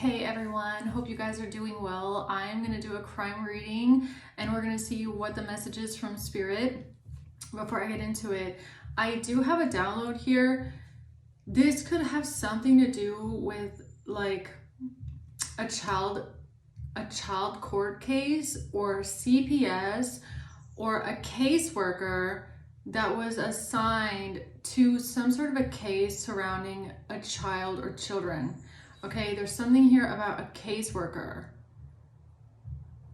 Hey everyone, hope you guys are doing well. I'm going to do a crime reading and we're going to see what the message is from Spirit. Before I get into it, I do have a download here. This could have something to do with like a child court case or CPS or a caseworker that was assigned to some sort of a case surrounding a child or children. Okay, there's something here about a caseworker.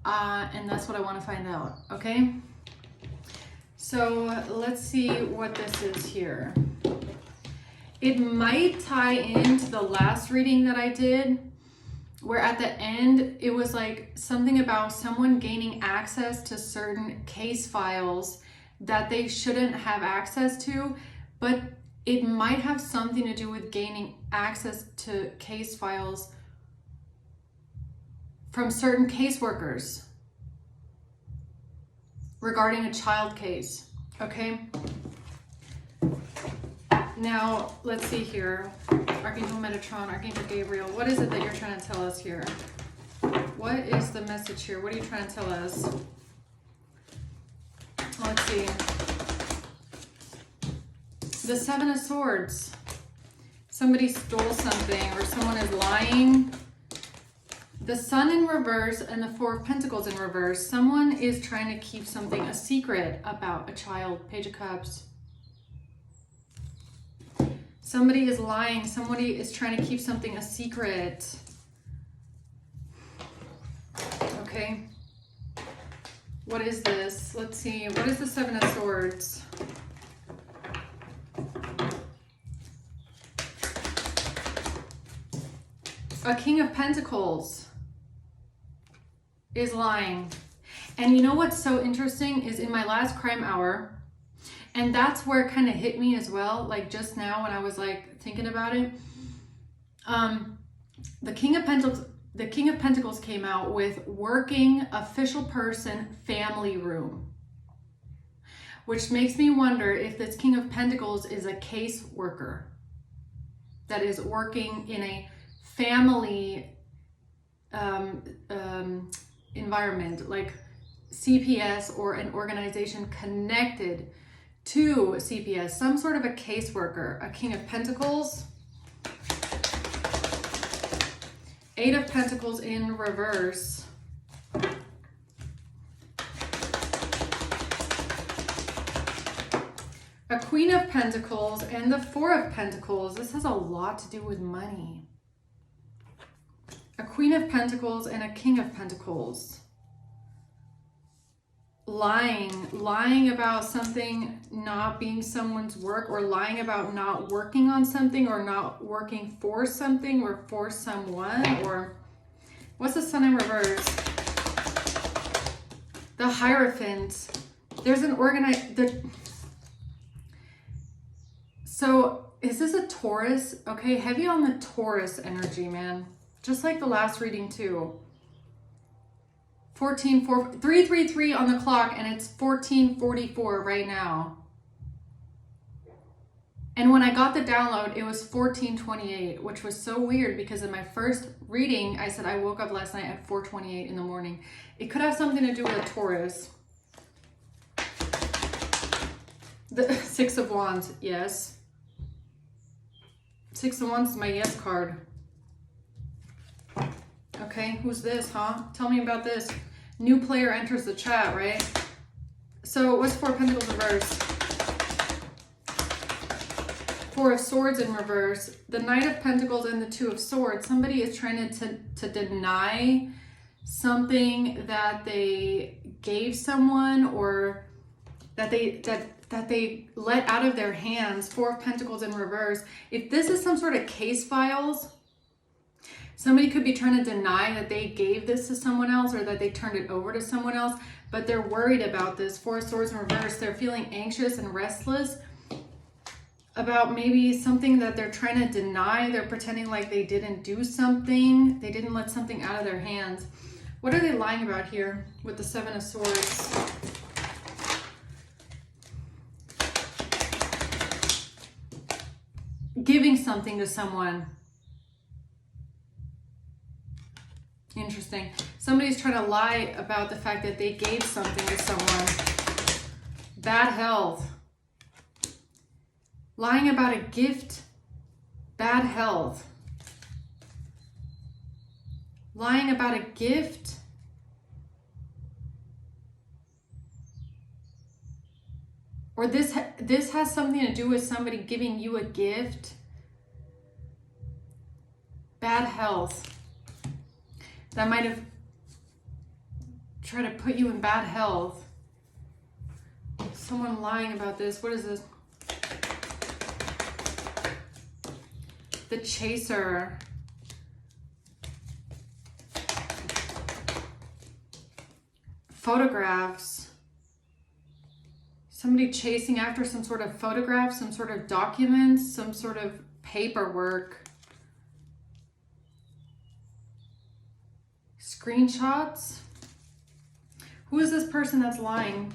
And that's what I want to find out, okay? So let's see what this is here. It might tie into the last reading that I did, where at the end, it was like something about someone gaining access to certain case files that they shouldn't have access to, but it might have something to do with gaining access to case files from certain caseworkers regarding a child case, okay? Now, let's see here. Archangel Metatron, Archangel Gabriel, what is it that you're trying to tell us here? What is the message here? What are you trying to tell us? Let's see. The Seven of Swords. Somebody stole something or someone is lying. The Sun in reverse and the Four of Pentacles in reverse. Someone is trying to keep something a secret about a child. Page of Cups. Somebody is lying. Somebody is trying to keep something a secret. Okay. What is this? Let's see. What is the Seven of Swords? A King of Pentacles is lying. And you know what's so interesting is in my last crime hour, and that's where it kind of hit me as well, like just now when I was like thinking about it. The King of Pentacles came out with working official person family room, which makes me wonder if this King of Pentacles is a case worker that is working in a family environment, like CPS or an organization connected to CPS, some sort of a caseworker. A King of Pentacles, Eight of Pentacles in reverse, a Queen of Pentacles, and the Four of Pentacles. This has a lot to do with money. A Queen of Pentacles and a King of Pentacles. Lying about something not being someone's work, or lying about not working on something, or not working for something or for someone. Or what's the Sun in reverse? The Hierophant. There's an So is this a Taurus? Okay, heavy on the Taurus energy, man. Just like the last reading too. 333 on the clock, and it's 14:44 right now. And when I got the download, it was 14:28, which was so weird because in my first reading, I said I woke up last night at 4:28 in the morning. It could have something to do with a Taurus. The Six of Wands, yes. Six of Wands is my yes card. Okay, who's this, huh? Tell me about this. New player enters the chat, right? So what's Four of Pentacles reverse? Four of Swords in reverse. The Knight of Pentacles and the Two of Swords. Somebody is trying to deny something that they gave someone, or that they let out of their hands. Four of Pentacles in reverse. If this is some sort of case files, somebody could be trying to deny that they gave this to someone else or that they turned it over to someone else, but they're worried about this. Four of Swords in reverse. They're feeling anxious and restless about maybe something that they're trying to deny. They're pretending like they didn't do something. They didn't let something out of their hands. What are they lying about here with the Seven of Swords? Giving something to someone. Interesting. Somebody's trying to lie about the fact that they gave something to someone. Bad health. Lying about a gift. Bad health. Lying about a gift. Or this has something to do with somebody giving you a gift. Bad health. That might have tried to put you in bad health. Someone lying about this. What is this? The chaser. Photographs. Somebody chasing after some sort of photograph, some sort of documents, some sort of paperwork. Screenshots. Who is this person that's lying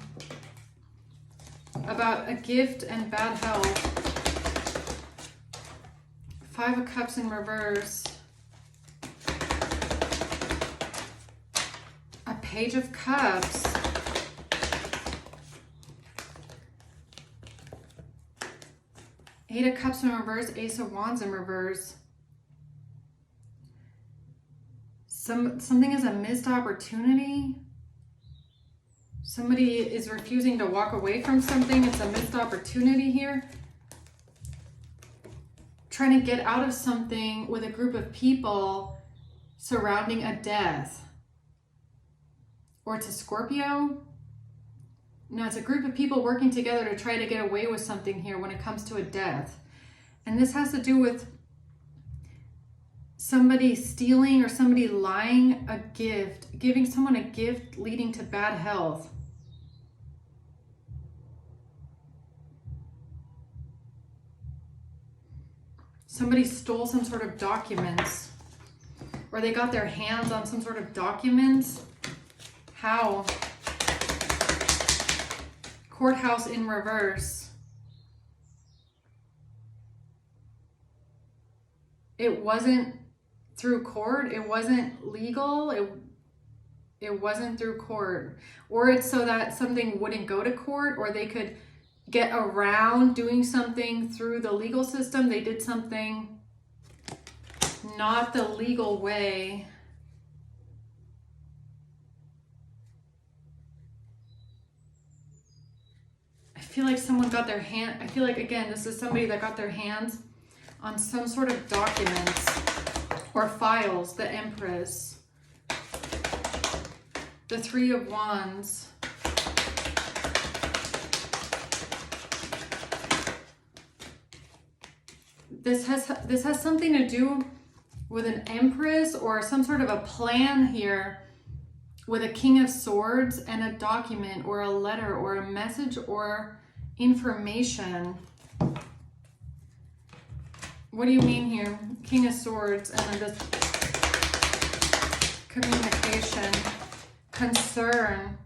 about a gift and bad health? 5 of Cups in reverse. A Page of Cups. Eight of Cups in reverse, Ace of Wands in reverse. Something is a missed opportunity. Somebody is refusing to walk away from something. It's a missed opportunity here. Trying to get out of something with a group of people surrounding a death. Or it's a Scorpio. No, it's a group of people working together to try to get away with something here when it comes to a death. And this has to do with somebody stealing or somebody lying a gift, giving someone a gift leading to bad health. Somebody stole some sort of documents, or they got their hands on some sort of documents. How? Courthouse in reverse. It wasn't through court. It wasn't legal. It wasn't through court. Or it's so that something wouldn't go to court, or they could get around doing something through the legal system. They did something not the legal way. I feel like someone got their hand, I feel like, again, this is somebody that got their hands on some sort of documents or files. The Empress. The Three of Wands. This has something to do with an Empress or some sort of a plan here with a King of Swords and a document or a letter or a message or information. What do you mean here? King of Swords and then this communication, concern.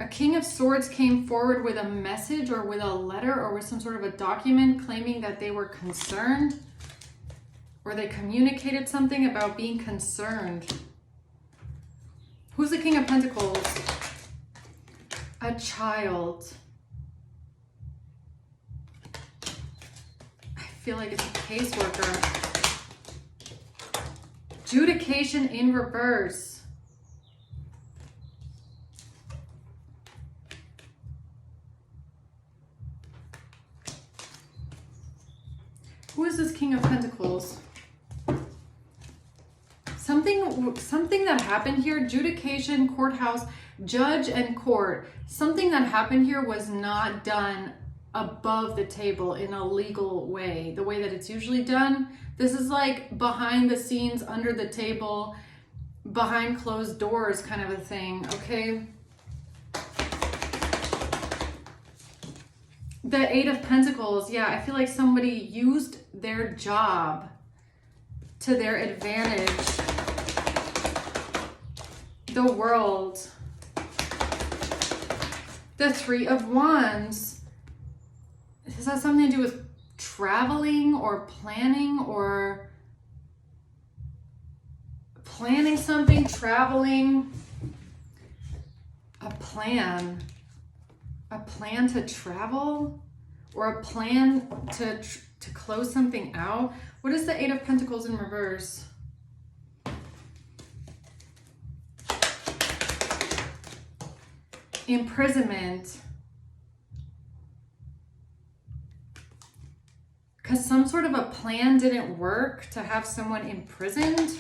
A King of Swords came forward with a message or with a letter or with some sort of a document claiming that they were concerned, or they communicated something about being concerned. Who's the King of Pentacles? A child. I feel like it's a caseworker. Adjudication in reverse. Who is this King of Pentacles? Something that happened here, adjudication, courthouse, judge, and court. Something that happened here was not done above the table in a legal way, the way that it's usually done. This is like behind the scenes, under the table, behind closed doors kind of a thing, okay? The Eight of Pentacles, yeah, I feel like somebody used their job to their advantage. The World. The Three of Wands. Does that have something to do with traveling or planning or planning something, traveling, a plan to travel, or a plan to close something out. What is the Eight of Pentacles in reverse? Imprisonment. Because some sort of a plan didn't work to have someone imprisoned.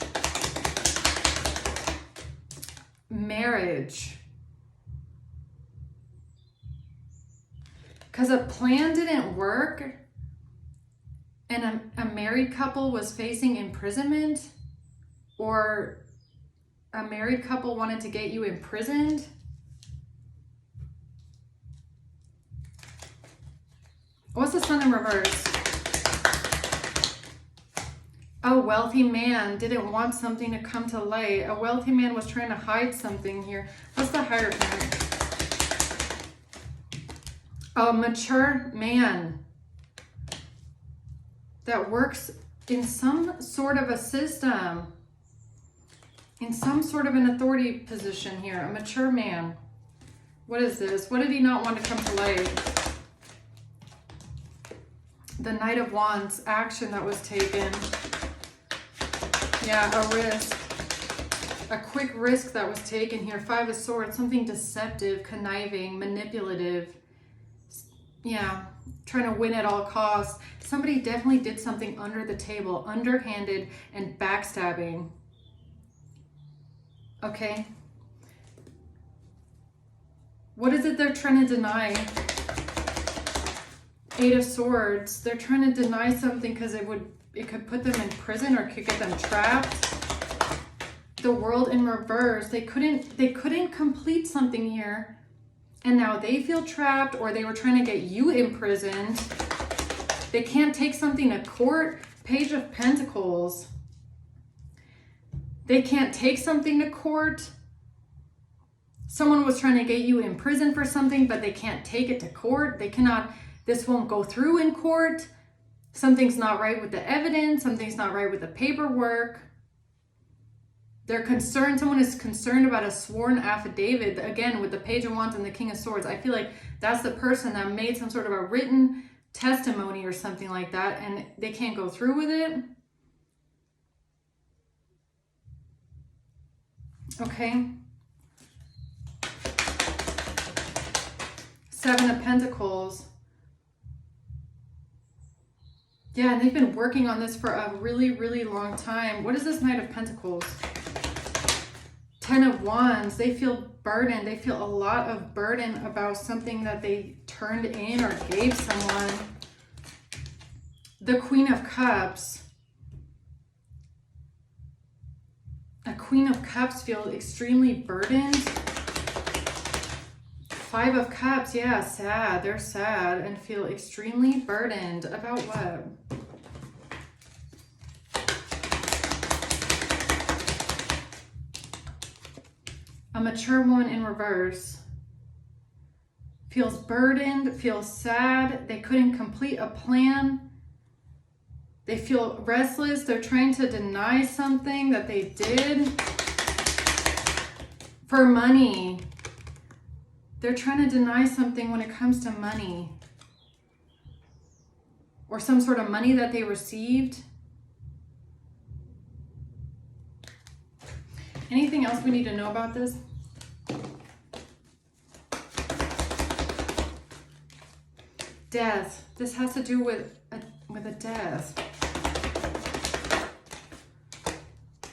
Marriage. Because a plan didn't work and a married couple was facing imprisonment, or a married couple wanted to get you imprisoned. What's the Sun in reverse? A wealthy man didn't want something to come to light. A wealthy man was trying to hide something here. What's the Hierophant? A mature man that works in some sort of a system, in some sort of an authority position here. A mature man. What is this? What did he not want to come to light? The Knight of Wands, action that was taken. Yeah, a risk. A quick risk that was taken here. Five of Swords, something deceptive, conniving, manipulative. Yeah, trying to win at all costs. Somebody definitely did something under the table, underhanded and backstabbing. Okay. What is it they're trying to deny? Eight of Swords. They're trying to deny something because it could put them in prison or could get them trapped. The World in reverse. They couldn't complete something here. And now they feel trapped, or they were trying to get you imprisoned. They can't take something to court. Page of Pentacles. They can't take something to court. Someone was trying to get you in prison for something, but they can't take it to court. They cannot, this won't go through in court. Something's not right with the evidence. Something's not right with the paperwork. They're concerned, someone is concerned about a sworn affidavit, again, with the Page of Wands and the King of Swords. I feel like that's the person that made some sort of a written testimony or something like that, and they can't go through with it. Okay. Seven of Pentacles. Yeah, and they've been working on this for a really, really long time. What is this Knight of Pentacles? Ten of Wands. They feel burdened. They feel a lot of burden about something that they turned in or gave someone. The Queen of Cups. A Queen of Cups feels extremely burdened. Five of Cups, yeah, sad. They're sad and feel extremely burdened. About what? A mature woman in reverse. Feels burdened, feels sad. They couldn't complete a plan. They feel restless. They're trying to deny something that they did. For money. They're trying to deny something when it comes to money. Or some sort of money that they received. Anything else we need to know about this? Death. This has to do with a death.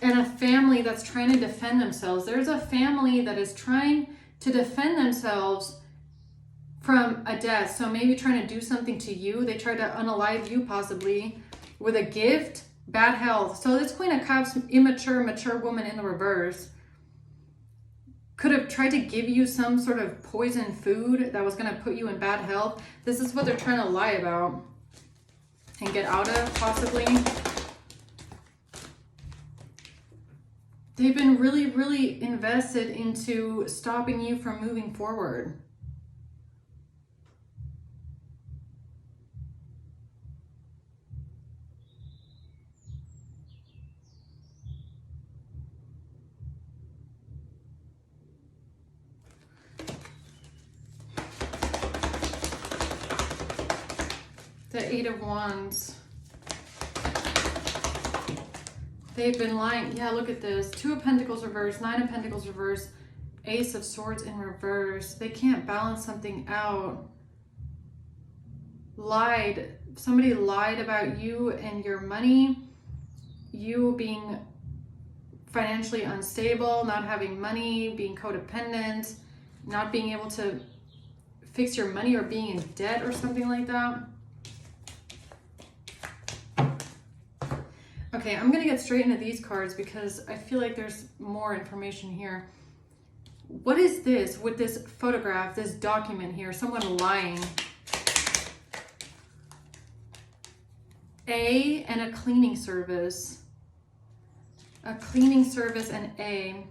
And a family that's trying to defend themselves. There's a family that is trying to defend themselves from a death. So maybe trying to do something to you. They try to unalive you possibly with a gift. Bad health. So this Queen of Cups, immature, mature woman in the reverse, could have tried to give you some sort of poison food that was going to put you in bad health. This is what they're trying to lie about and get out of, possibly. They've been really, really invested into stopping you from moving forward. The Eight of Wands. They've been lying. Yeah, look at this. Two of Pentacles reversed, Nine of Pentacles reversed, Ace of Swords in reverse. They can't balance something out. Lied. Somebody lied about you and your money. You being financially unstable, not having money, being codependent, not being able to fix your money or being in debt or something like that. Okay, I'm going to get straight into these cards because I feel like there's more information here. What is this with this photograph, this document here? Someone lying. A and a cleaning service. A cleaning service and A.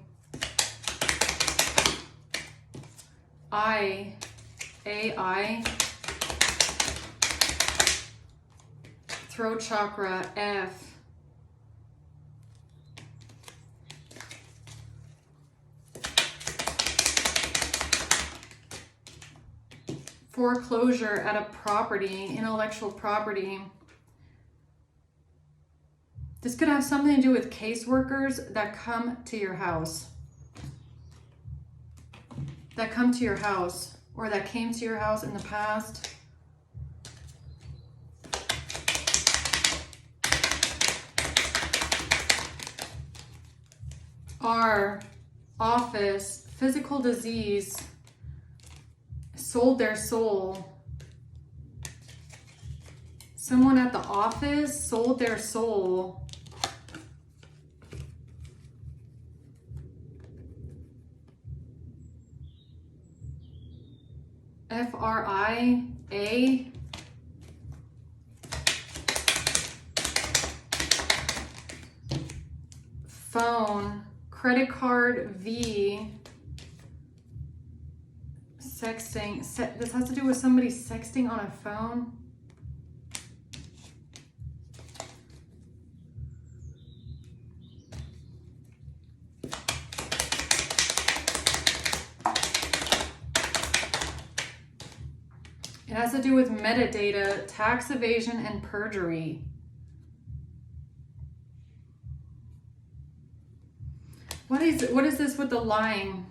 I. Throat chakra, F. Foreclosure at a property, intellectual property. This could have something to do with caseworkers that come to your house. That come to your house, or that came to your house in the past. R, office, physical disease, sold their soul. Someone at the office sold their soul. F-R-I-A. Phone, credit card, V. Sexting. This has to do with somebody sexting on a phone. It has to do with metadata, tax evasion, and perjury. What is this with the lying?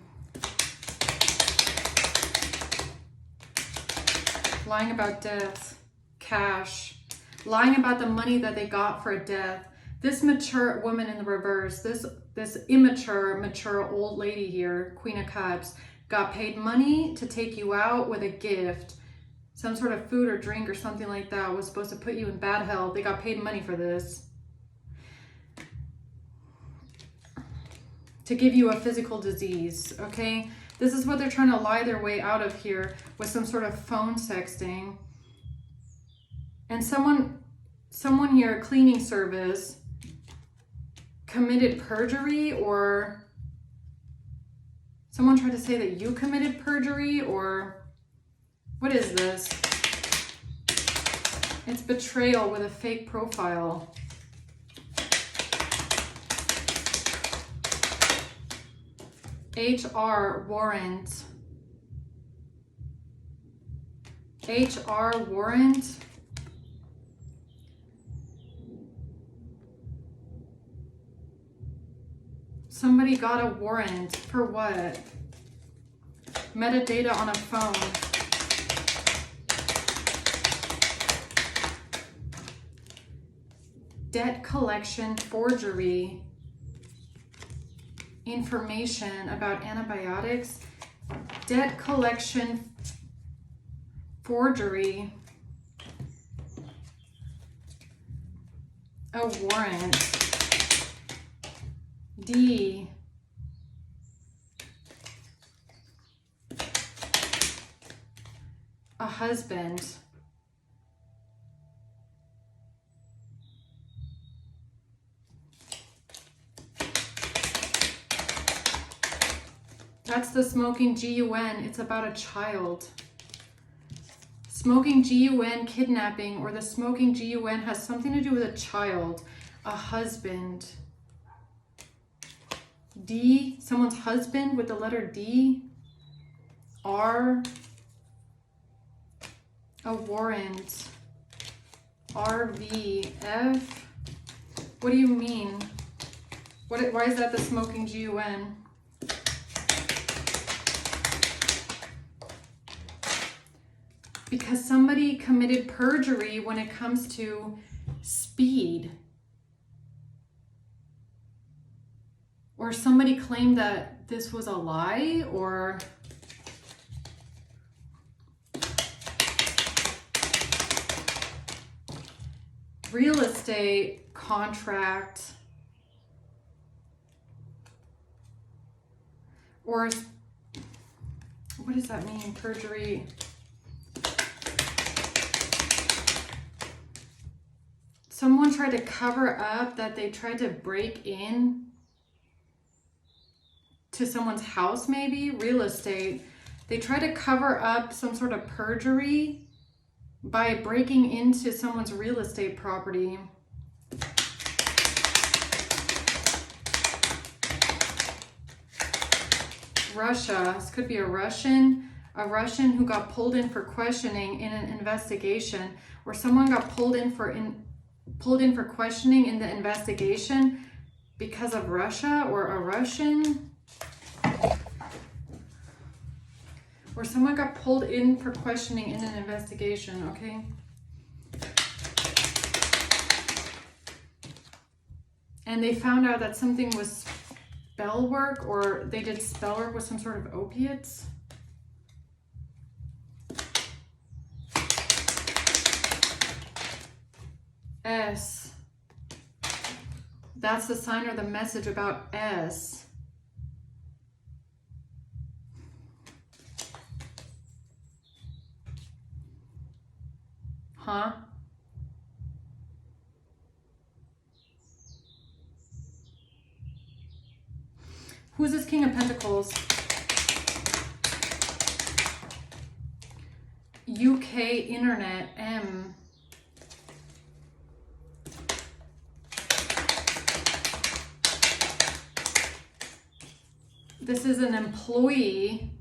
Lying about death, cash, lying about the money that they got for a death. This mature woman in the reverse, this immature, mature old lady here, Queen of Cups, got paid money to take you out with a gift. Some sort of food or drink or something like that was supposed to put you in bad health. They got paid money for this. To give you a physical disease, okay? This is what they're trying to lie their way out of here with some sort of phone sexting. And someone here, cleaning service, committed perjury, or someone tried to say that you committed perjury, or what is this? It's betrayal with a fake profile. HR warrant. HR warrant. Somebody got a warrant for what? Metadata on a phone. Debt collection forgery. Information about antibiotics. Debt collection forgery. A warrant. D. A husband. That's the smoking GUN. It's about a child. Smoking GUN kidnapping, or the smoking GUN has something to do with a child, a husband. D, someone's husband with the letter D. R, a warrant. RVF? What do you mean? Why is that the smoking GUN? Because somebody committed perjury when it comes to speed. Or somebody claimed that this was a lie, or real estate contract, or what does that mean? Perjury. Someone tried to cover up that they tried to break in to someone's house, maybe. Real estate. They try to cover up some sort of perjury by breaking into someone's real estate property. Russia. This could be a Russian who got pulled in for questioning in an investigation, or someone got pulled in for questioning in the investigation because of Russia, or a Russian, or someone got pulled in for questioning in an investigation. Okay. And they found out that something was spell work, or they did spell work with some sort of opiates. S. That's the sign or the message about S. Huh? Who's this King of Pentacles? UK Internet, M. This is an employee.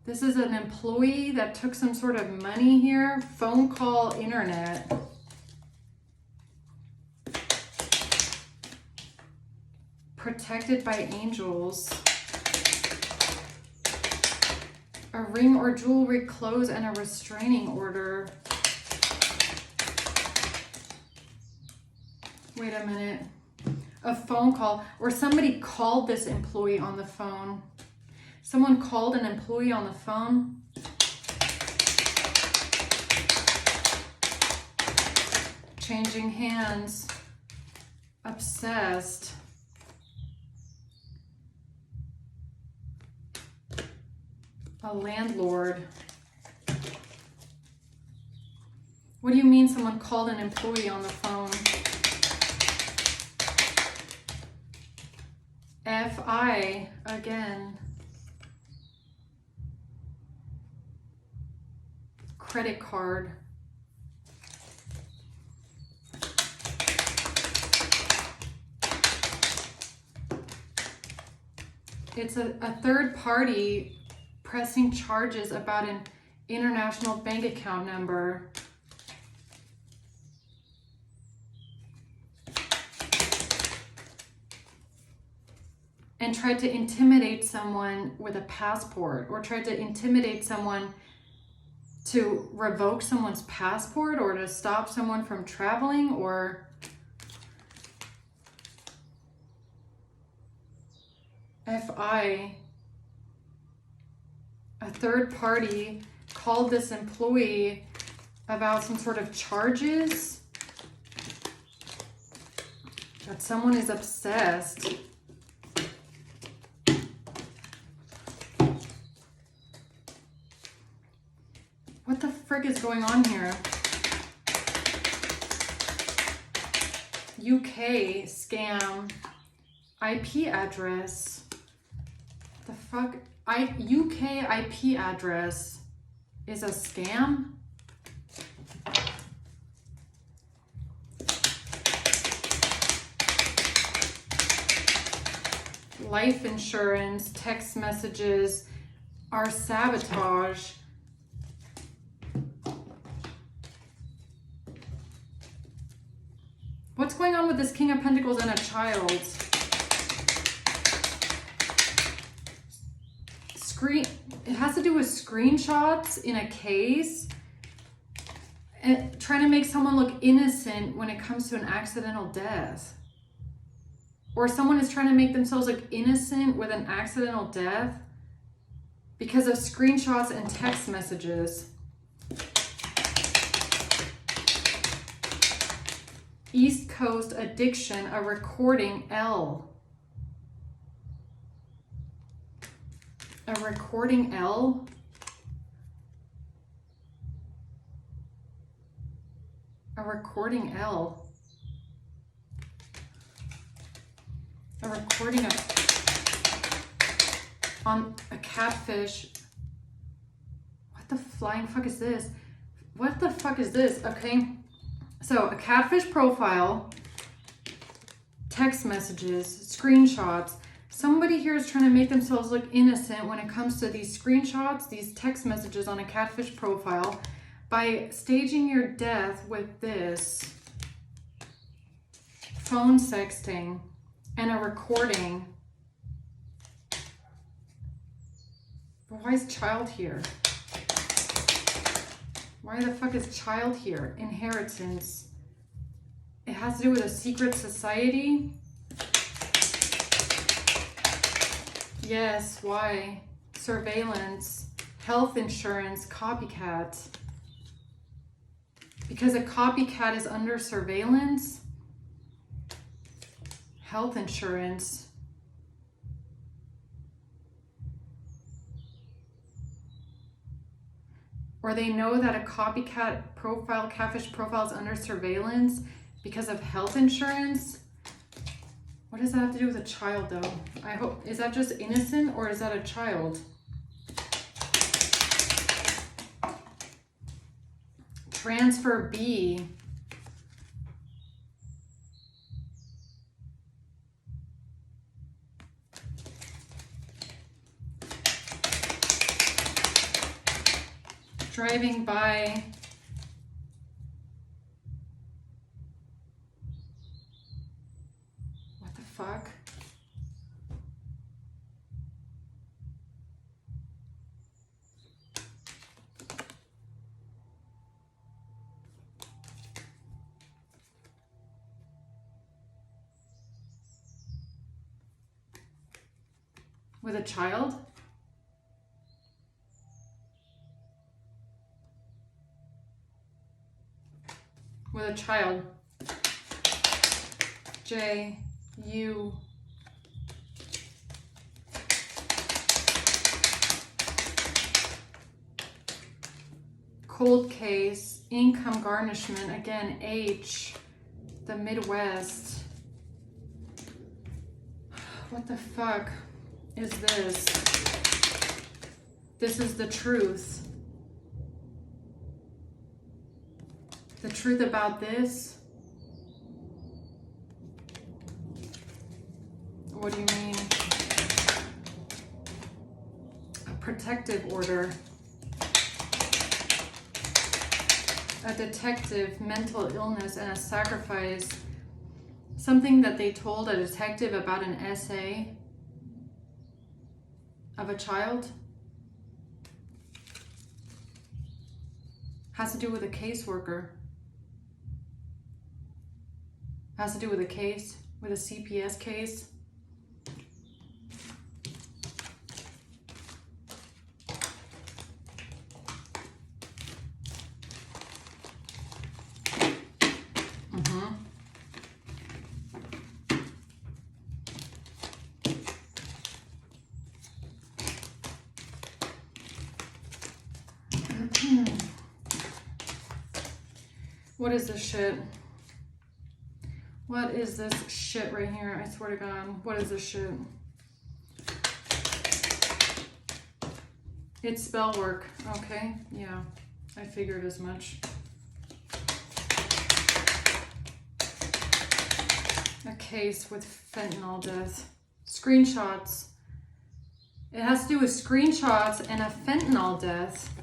This is an employee that took some sort of money here. Phone call, internet. Protected by angels. A ring or jewelry close and a restraining order. Wait a minute. A phone call, or somebody called this employee on the phone. Someone called an employee on the phone. Changing hands. Obsessed. A landlord. What do you mean someone called an employee on the phone? FI again. Credit card. It's a third party pressing charges about an international bank account number. And tried to intimidate someone with a passport, or tried to intimidate someone to revoke someone's passport, or to stop someone from traveling, or FI. A third party called this employee about some sort of charges that someone is obsessed. What the frick is going on here? UK scam. IP address. The fuck? UK IP address is a scam? Life insurance, text messages are sabotage. What's going on with this King of Pentacles and a child? It has to do with screenshots in a case and trying to make someone look innocent when it comes to an accidental death. Or someone is trying to make themselves look innocent with an accidental death because of screenshots and text messages. East Coast addiction, a recording L. A recording L? A recording L. A recording on a catfish. What the flying fuck is this? What the fuck is this? Okay. So a catfish profile, text messages, screenshots. Somebody here is trying to make themselves look innocent when it comes to these screenshots, these text messages on a catfish profile by staging your death with this phone sexting and a recording. But why is child here? Why the fuck is child here? Inheritance. It has to do with a secret society. Yes, why? Surveillance, health insurance, copycat. Because a copycat is under surveillance. Health insurance. Or they know that a copycat profile, catfish profile is under surveillance because of health insurance. What does that have to do with a child though? I hope, is that just innocent or is that a child? Transfer B. Driving by. What the fuck? With a child? With a child. J, U. Cold case, income garnishment, again, H, the Midwest. What the fuck is this? This is the truth. The truth about this? What do you mean? A protective order. A detective, mental illness, and a sacrifice. Something that they told a detective about an essay of a child. Has to do with a caseworker. Has to do with a case, with a CPS case. What is this shit? What is this shit right here? I swear to God. What is this shit? It's spell work. Okay. Yeah. I figured as much. A case with fentanyl death. Screenshots. It has to do with screenshots and a fentanyl death.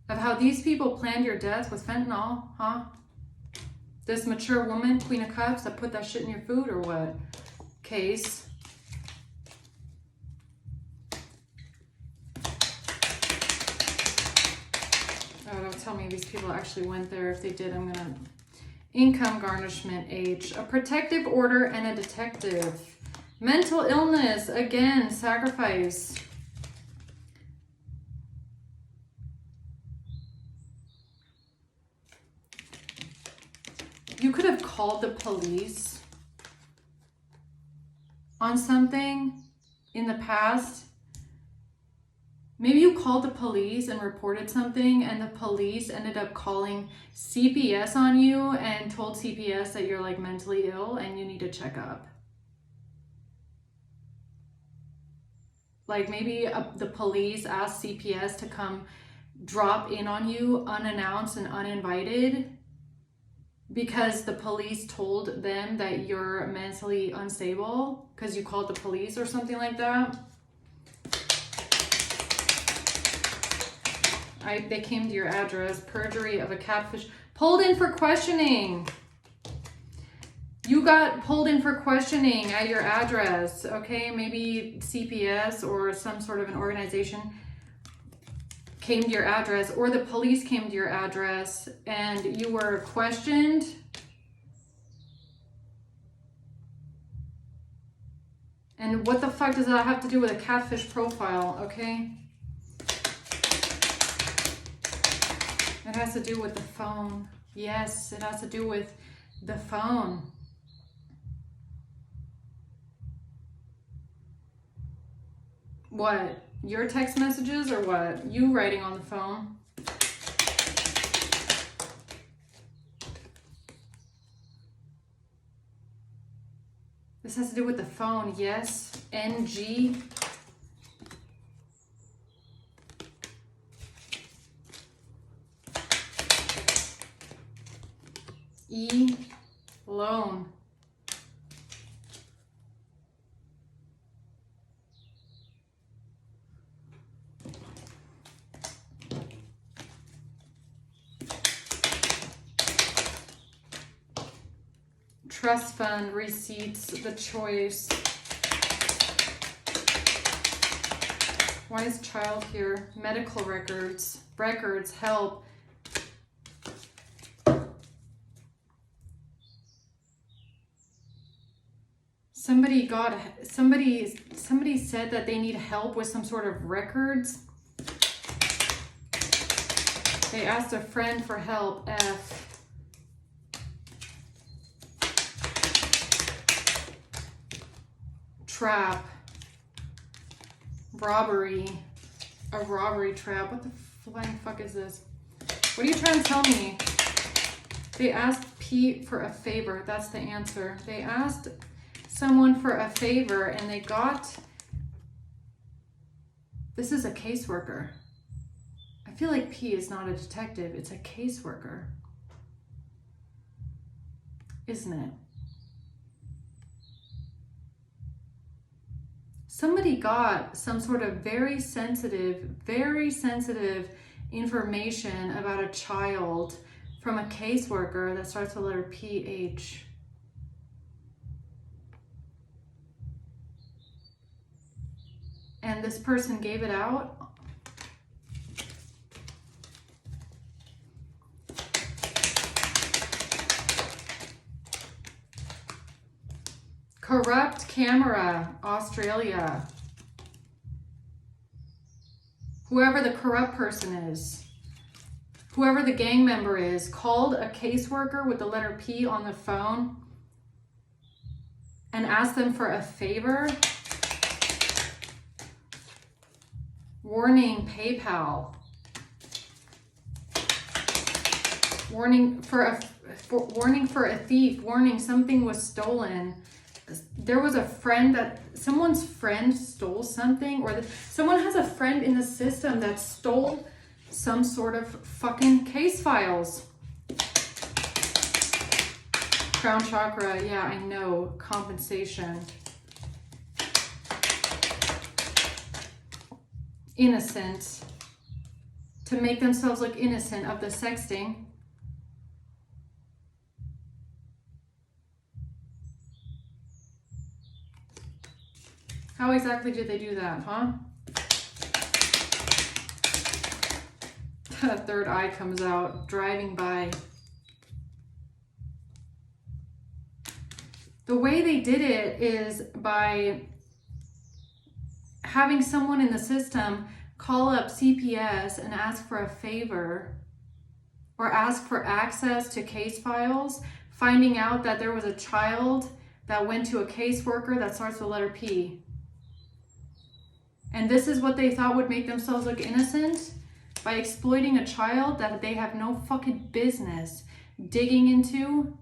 Of how these people planned your death with fentanyl, huh? This mature woman, Queen of Cups, that put that shit in your food or what? Case. Oh, don't tell me these people actually went there. If they did, I'm gonna... Income garnishment, age. A protective order and a detective. Mental illness, again, sacrifice. You could have called the police on something in the past. Maybe you called the police and reported something, and the police ended up calling CPS on you and told CPS that you're like mentally ill and you need to check up. Like maybe the police asked CPS to come drop in on you unannounced and uninvited because the police told them that you're mentally unstable because you called the police or something like that. They came to your address. Perjury of a catfish. Pulled in for questioning. You got pulled in for questioning at your address. Okay, maybe CPS or some sort of an organization came to your address, or the police came to your address and you were questioned. And what the fuck does that have to do with a catfish profile, okay? It has to do with the phone. Yes, it has to do with the phone. What? Your text messages or what? You writing on the phone? This has to do with the phone. Yes. NG. E. Loan. Trust fund, receipts, the choice. Why is child here? Medical records, help. Somebody said that they need help with some sort of records. They asked a friend for help, F. Trap. Robbery. A robbery trap. What the flying fuck is this? What are you trying to tell me? They asked Pete for a favor. That's the answer. They asked someone for a favor and they got... This is a caseworker. I feel like P is not a detective. It's a caseworker. Isn't it? Somebody got some sort of very sensitive information about a child from a caseworker that starts with the letter PH. And this person gave it out. Corrupt camera, Australia. Whoever the corrupt person is, whoever the gang member is, called a caseworker with the letter P on the phone and asked them for a favor. Warning, PayPal. Warning for a thief. Warning, something was stolen. There was a friend that someone's friend stole something, or someone has a friend in the system that stole some sort of fucking case files. Crown chakra, yeah, I know. Compensation. Innocent. To make themselves look innocent of the sexting. How exactly did they do that, huh? The third eye comes out, driving by. The way they did it is by having someone in the system call up CPS and ask for a favor or ask for access to case files, finding out that there was a child that went to a caseworker that starts with the letter P. And this is what they thought would make themselves look innocent? By exploiting a child that they have no fucking business digging into.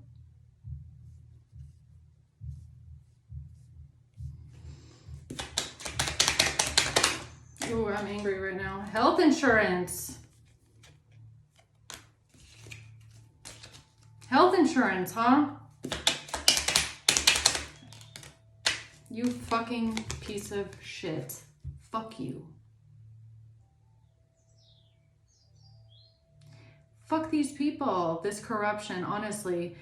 Ooh, I'm angry right now. Health insurance. Health insurance, huh? You fucking piece of shit. Fuck you. Fuck these people, this corruption, honestly.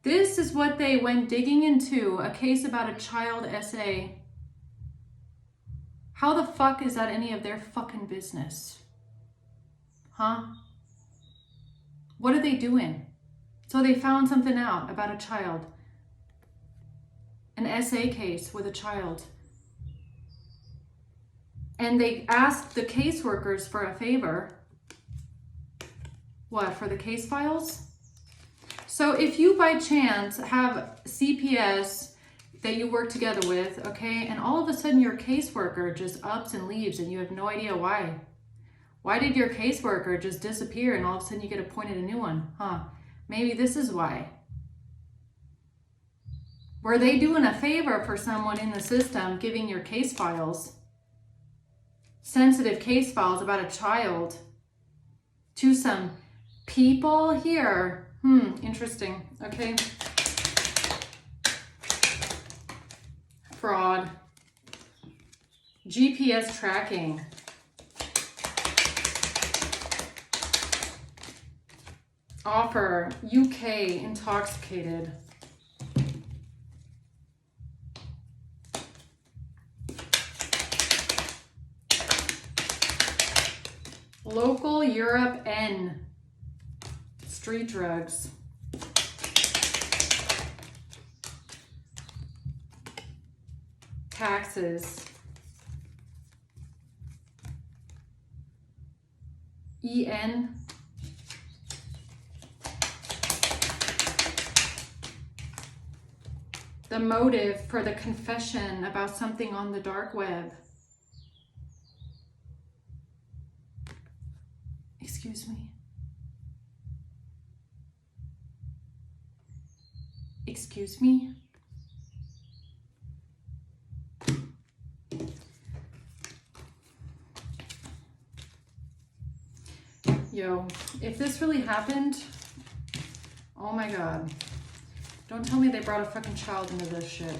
This is what they went digging into, a case about a child SA. How the fuck is that any of their fucking business? Huh? What are they doing? So they found something out about a child. An SA case with a child. And they asked the caseworkers for a favor. What, for the case files? So if you by chance have CPS that you work together with, okay, and all of a sudden your caseworker just ups and leaves and you have no idea why. Why did your caseworker just disappear and all of a sudden you get appointed a new one? Huh? Maybe this is why. Were they doing a favor for someone in the system, giving your case files, sensitive case files about a child, to some people here? Interesting. Okay. Fraud. GPS tracking. Offer. UK intoxicated. Local Europe N. Street drugs. Taxes. EN. The motive for the confession about something on the dark web. Excuse me. Excuse me? Yo, if this really happened, oh my God. Don't tell me they brought a fucking child into this shit.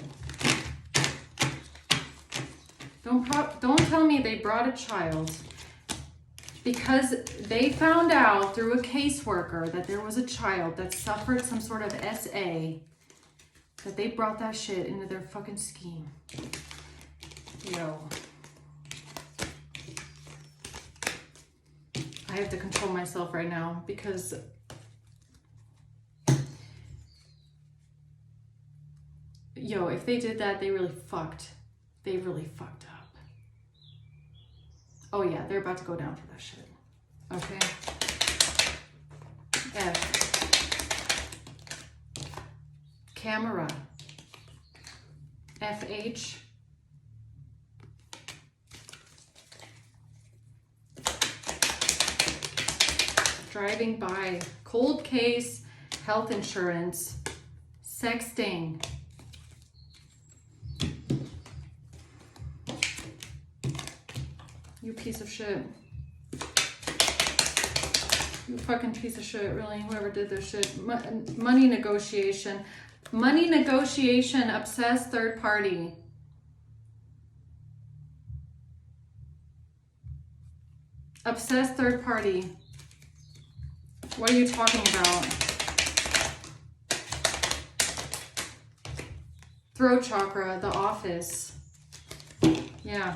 Don't tell me they brought a child because they found out through a caseworker that there was a child that suffered some sort of SA, that they brought that shit into their fucking scheme. Yo. I have to control myself right now because yo, if they did that, they really fucked. They really fucked up. Oh yeah, they're about to go down for that shit. Okay. F. Camera. FH. Driving by. Cold case. Health insurance. Sexting. You piece of shit. You fucking piece of shit, really. Whoever did this shit. Money negotiation. Money negotiation, obsessed third party. Obsessed third party. What are you talking about? Throat chakra, The Office. Yeah.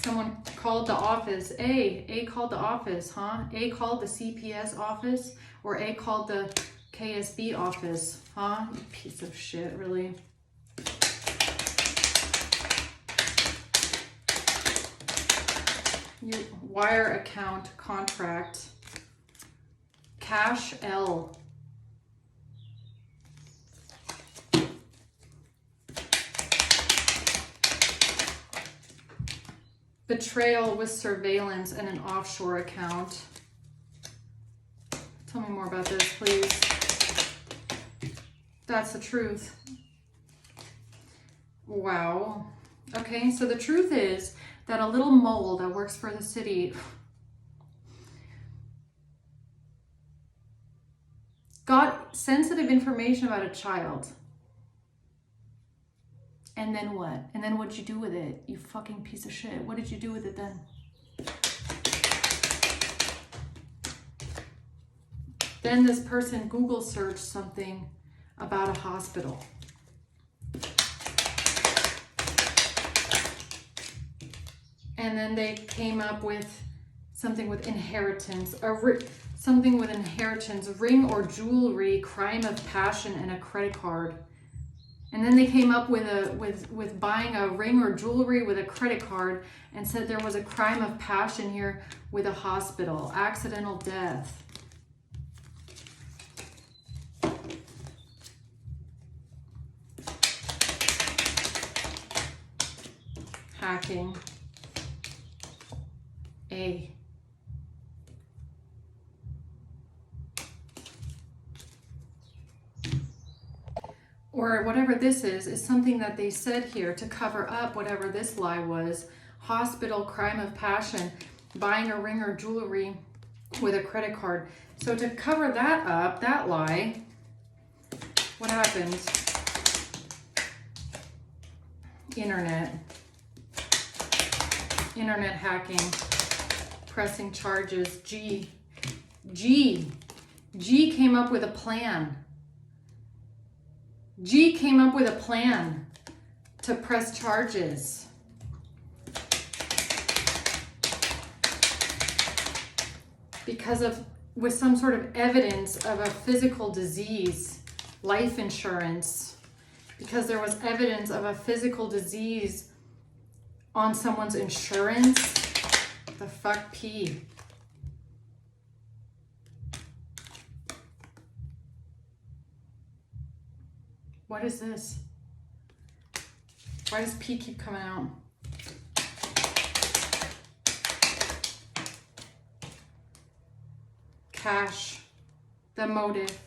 Someone called the office. A called the office, huh? A called the CPS office, or A called the KSB office, huh? You piece of shit, really. Your wire account contract. Cash L. Betrayal with surveillance and an offshore account. Tell me more about this, please. That's the truth. Wow. Okay, so the truth is that a little mole that works for the city got sensitive information about a child. And then what? And then what'd you do with it? You fucking piece of shit. What did you do with it then? Then this person Google searched something about a hospital. And then they came up with something with inheritance, something with inheritance, ring or jewelry, crime of passion, and a credit card. And then they came up with buying a ring or jewelry with a credit card and said there was a crime of passion here with a hospital, accidental death. Hacking. A. Or whatever this is something that they said here to cover up whatever this lie was. Hospital, crime of passion, buying a ring or jewelry with a credit card. So to cover that up, that lie, what happened? Internet hacking, pressing charges. G came up with a plan. G came up with a plan to press charges. With some sort of evidence of a physical disease, life insurance, because there was evidence of a physical disease on someone's insurance. The fuck P. What is this? Why does P keep coming out? Cash, the motive.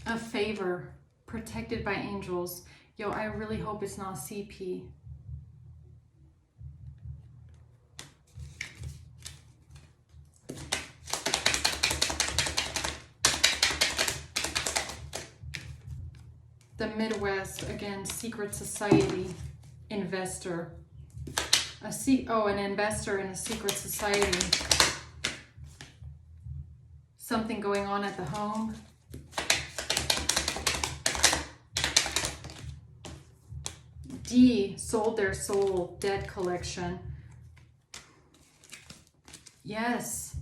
A favor, protected by angels. Yo, I really hope it's not CP. The Midwest, again, secret society, investor. An investor in a secret society. Something going on at the home. D, sold their soul, debt collection. Yes.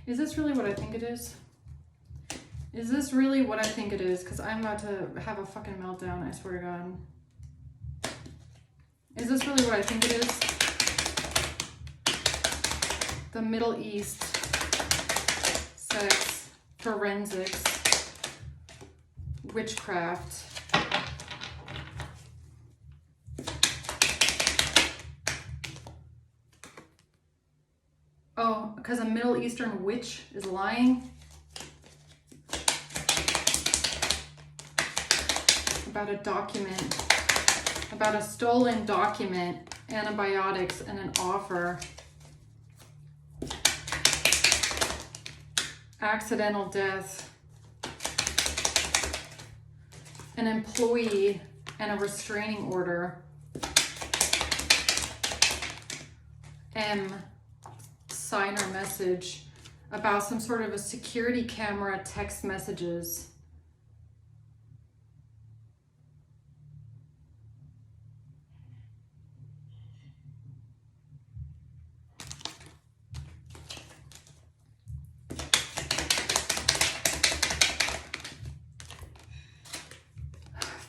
Is this really what I think it is? Is this really what I think it is? Because I'm about to have a fucking meltdown, I swear to God. Is this really what I think it is? The Middle East, sex, forensics, witchcraft. Oh, because a Middle Eastern witch is lying about a document, about a stolen document, antibiotics, and an offer. accidental death, an employee, and a restraining order. M, signer message about some sort of a security camera text messages.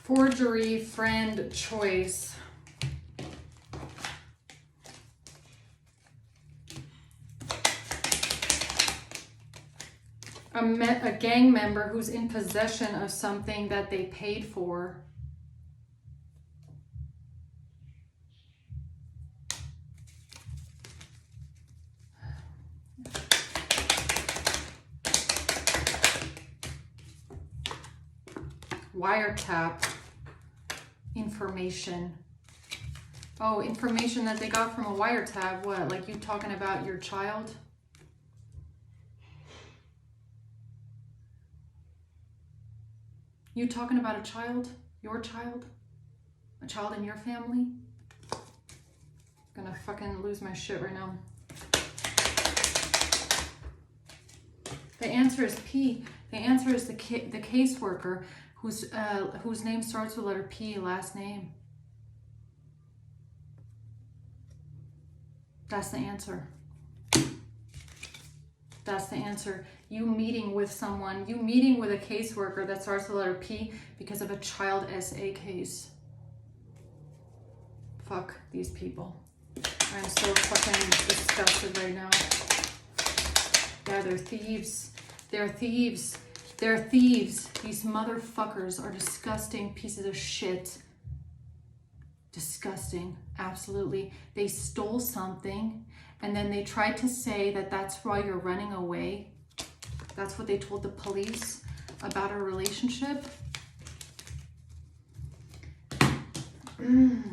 Forgery, friend, choice. A gang member who's in possession of something that they paid for. Wiretap information. Oh, information that they got from a wiretap. What, like you talking about your child? You talking about a child? Your child? A child in your family? I'm gonna fucking lose my shit right now. The answer is P. The answer is the caseworker whose name starts with letter P, last name. That's the answer. That's the answer. You meeting with someone, you meeting with a caseworker that starts with the letter P because of a child SA case. Fuck these people. I'm so fucking disgusted right now. Yeah, they're thieves. They're thieves. They're thieves. These motherfuckers are disgusting pieces of shit. Disgusting. Absolutely. They stole something and then they tried to say that that's why you're running away. That's what they told the police about our relationship.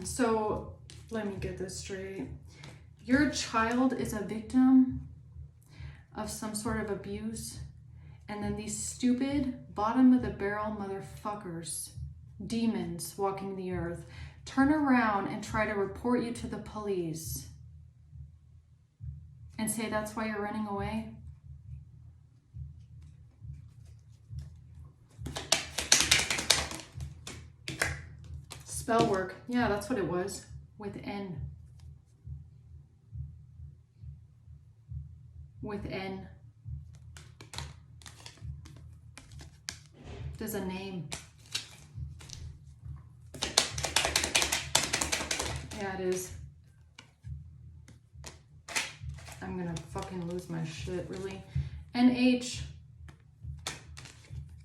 So let me get this straight. Your child is a victim of some sort of abuse, and then these stupid bottom of the barrel motherfuckers, demons walking the earth, turn around and try to report you to the police and say that's why you're running away. Spell work. Yeah, that's what it was. With N. With N. There's a name. Yeah, it is. I'm gonna fucking lose my shit, really. NH.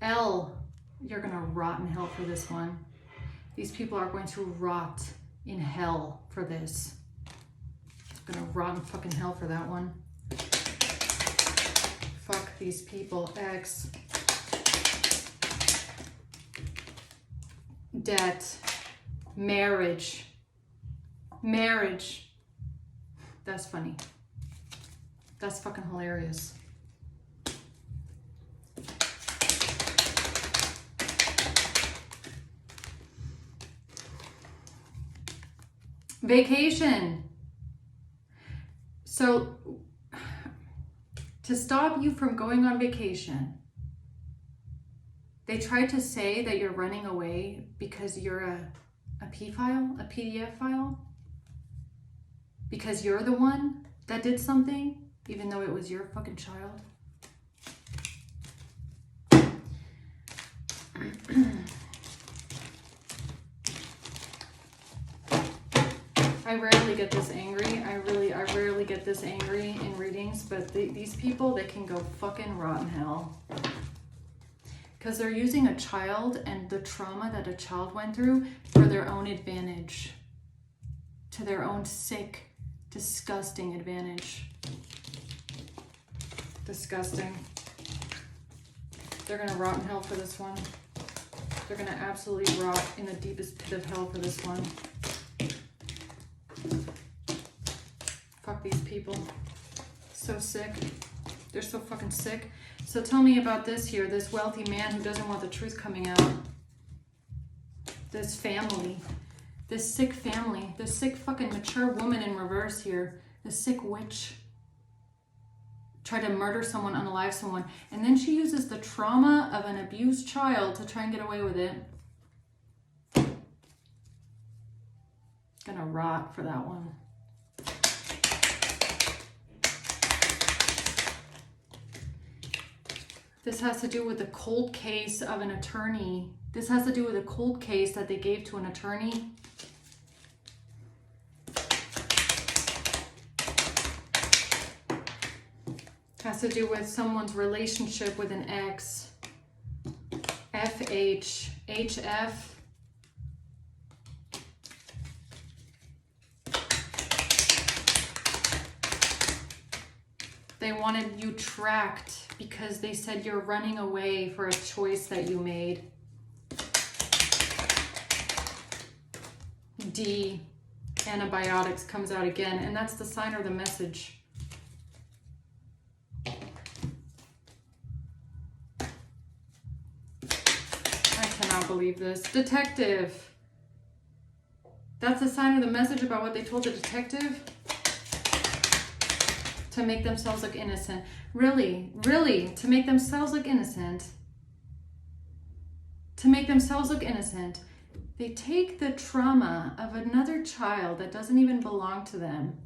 L. You're gonna rot in hell for this one. These people are going to rot in hell for this. Gonna rot in fucking hell for that one. Fuck these people. X. Debt. Marriage. Marriage. That's funny. That's fucking hilarious. Vacation. So, to stop you from going on vacation, they tried to say that you're running away because you're a P file, a PDF file, because you're the one that did something, even though it was your fucking child. I rarely get this angry. I rarely get this angry in readings, but these people, they can go fucking rot in hell. Because they're using a child and the trauma that a child went through for their own advantage. To their own sick, disgusting advantage. Disgusting. They're gonna rot in hell for this one. They're gonna absolutely rot in the deepest pit of hell for this one. Fuck these people. So sick. They're so fucking sick. So tell me about this here, this wealthy man who doesn't want the truth coming out. This family, this sick family, this sick fucking mature woman in reverse here, this sick witch. Tried to murder someone, unalive someone, and then she uses the trauma of an abused child to try and get away with it. Gonna rot for that one. This has to do with the cold case of an attorney. This has to do with a cold case that they gave to an attorney. Has to do with someone's relationship with an ex. FH, HF. They wanted you tracked because they said you're running away for a choice that you made. D, antibiotics comes out again, and that's the sign or the message. Believe this. Detective. That's a sign of the message about what they told the detective? To make themselves look innocent. Really? Really? To make themselves look innocent? To make themselves look innocent. They take the trauma of another child that doesn't even belong to them.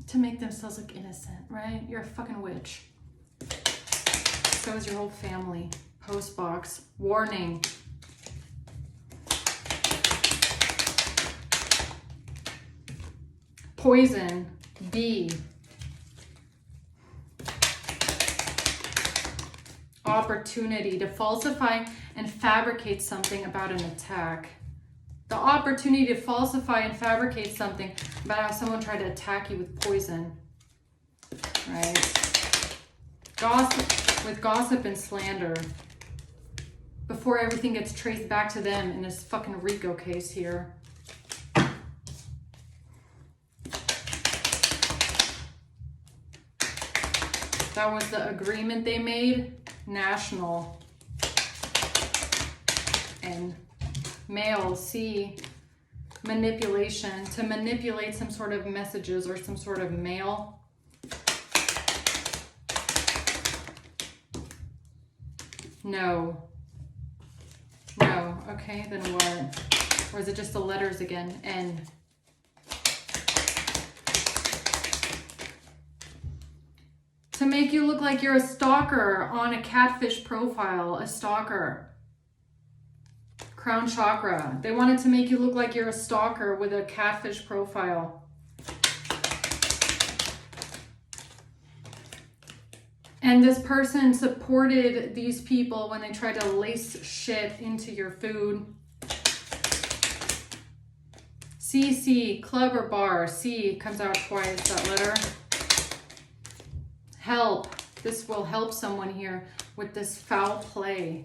To make themselves look innocent, right? You're a fucking witch. So is your whole family. Postbox. Warning. Poison. B. Opportunity to falsify and fabricate something about an attack. The opportunity to falsify and fabricate something about how someone tried to attack you with poison, right? Gossip and slander. Before everything gets traced back to them in this fucking RICO case here. That was the agreement they made. National. And male, C. Manipulation, to manipulate some sort of messages or some sort of mail. No. No. Okay, then what? Or is it just the letters again? N. To make you look like you're a stalker on a catfish profile, a stalker. Crown chakra. They wanted to make you look like you're a stalker with a catfish profile. And this person supported these people when they tried to lace shit into your food. CC, club or bar. C comes out twice, that letter. Help. This will help someone here with this foul play.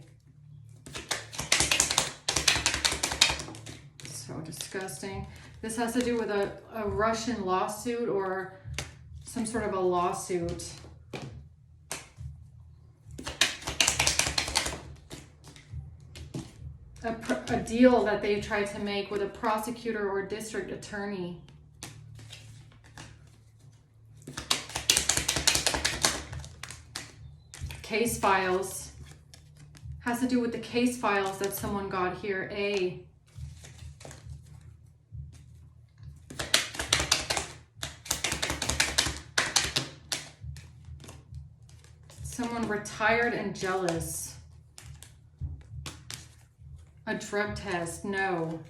So disgusting. This has to do with a Russian lawsuit or some sort of a lawsuit. A deal that they tried to make with a prosecutor or district attorney. Case files. Has to do with the case files that someone got here. A. Someone retired and jealous. A drug test. No.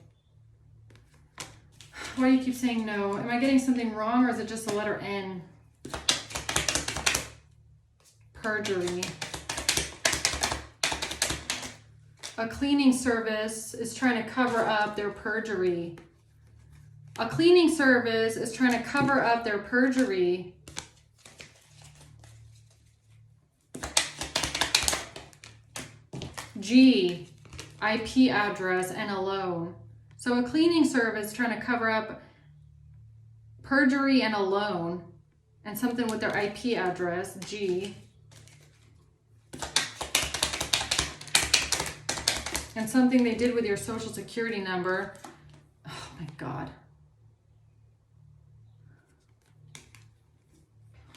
Why do you keep saying no? Am I getting something wrong or is it just the letter N? Perjury. A cleaning service is trying to cover up their perjury. A cleaning service is trying to cover up their perjury. G, IP address and a loan. So a cleaning service trying to cover up perjury and a loan, and something with their IP address, G. And something they did with your social security number. Oh my God.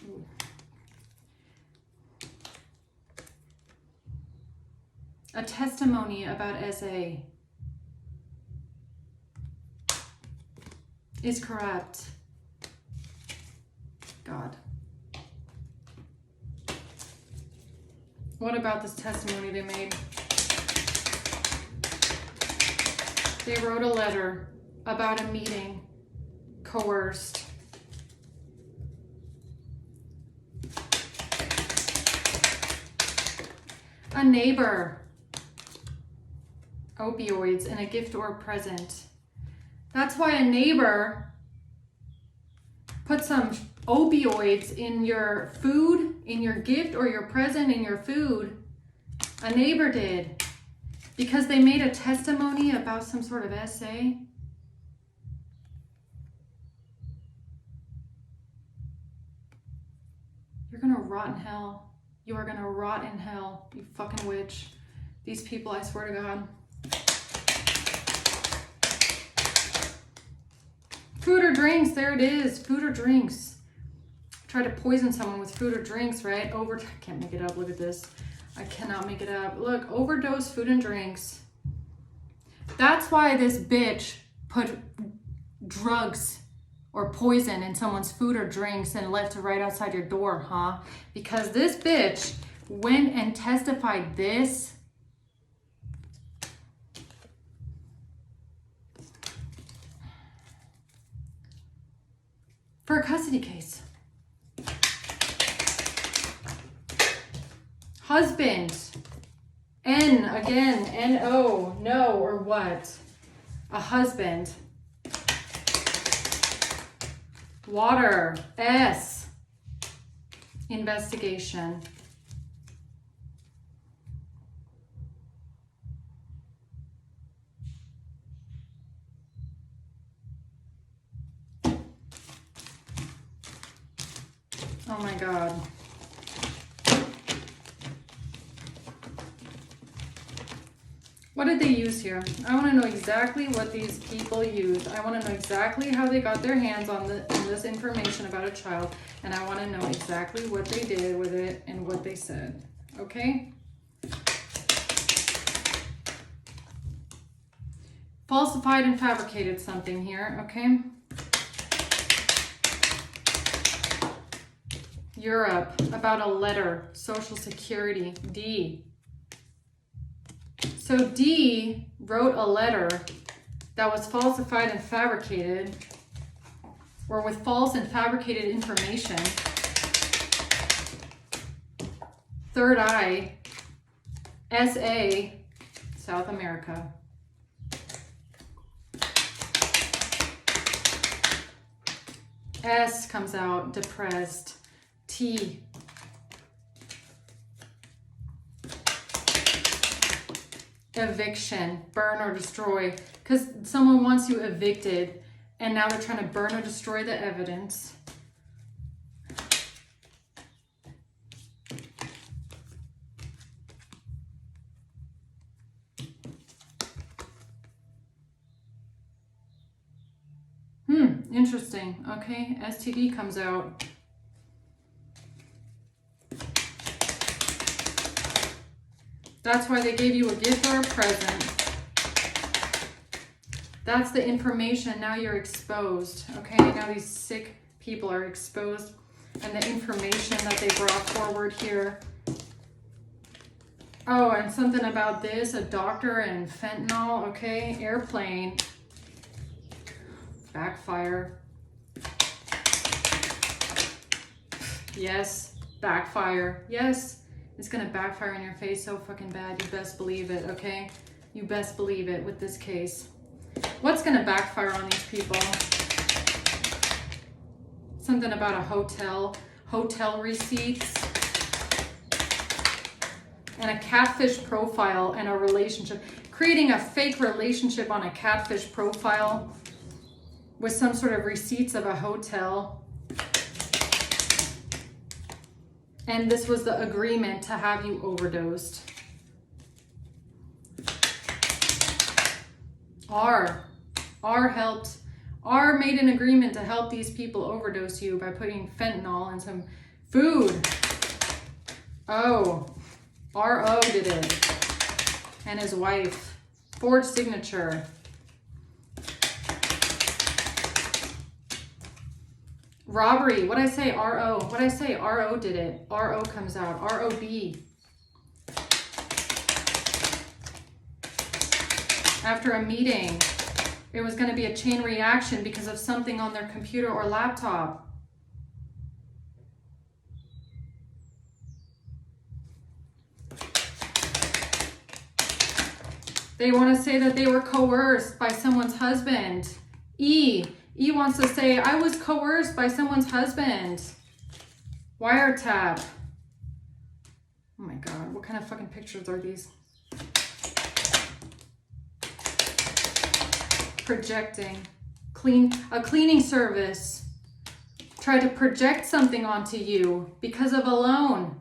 Ooh. A testimony about SA is corrupt. God. What about this testimony they made? They wrote a letter about a meeting, coerced. A neighbor, opioids in a gift or present. That's why a neighbor put some opioids in your food, in your gift or your present in your food. A neighbor did. Because they made a testimony about some sort of SA. You're gonna rot in hell. You are gonna rot in hell, you fucking witch. These people, I swear to God. Food or drinks, there it is. Food or drinks. Try to poison someone with food or drinks, right? I can't make it up, look at this. I cannot make it up. Look, overdose food and drinks. That's why this bitch put drugs or poison in someone's food or drinks and left it right outside your door, huh? Because this bitch went and testified this. For a custody case. Husband, N again, N-O, no, or what? A husband. Water, S, investigation. Oh my God. What did they use here? I want to know exactly what these people used. I want to know exactly how they got their hands on this information about a child. And I want to know exactly what they did with it and what they said. Okay? Falsified and fabricated something here. Okay? Europe, about a letter. Social Security. D. So D wrote a letter that was falsified and fabricated, or with false and fabricated information. Third eye, SA, South America. S comes out, depressed. T. Eviction, burn or destroy, because someone wants you evicted and now they're trying to burn or destroy the evidence. Interesting. Okay, STD comes out. That's why they gave you a gift or a present. That's the information. Now you're exposed. Okay, now these sick people are exposed. And the information that they brought forward here. Oh, and something about this, a doctor and fentanyl. Okay, airplane. Backfire. Yes, backfire. Yes. It's gonna backfire in your face so fucking bad. You best believe it, okay? You best believe it with this case. What's gonna backfire on these people? Something about a hotel receipts, and a catfish profile and a relationship. Creating a fake relationship on a catfish profile. with some sort of receipts of a hotel. And this was the agreement to have you overdosed. R helped. R made an agreement to help these people overdose you by putting fentanyl in some food. O. R.O. did it. And his wife. Forged signature. Robbery. What'd I say? R.O. What'd I say? R.O. did it. R.O. comes out. R.O.B. After a meeting, it was going to be a chain reaction because of something on their computer or laptop. They want to say that they were coerced by someone's husband. E wants to say, I was coerced by someone's husband. Wiretap. Oh my God, what kind of fucking pictures are these? Projecting. A cleaning service tried to project something onto you because of a loan.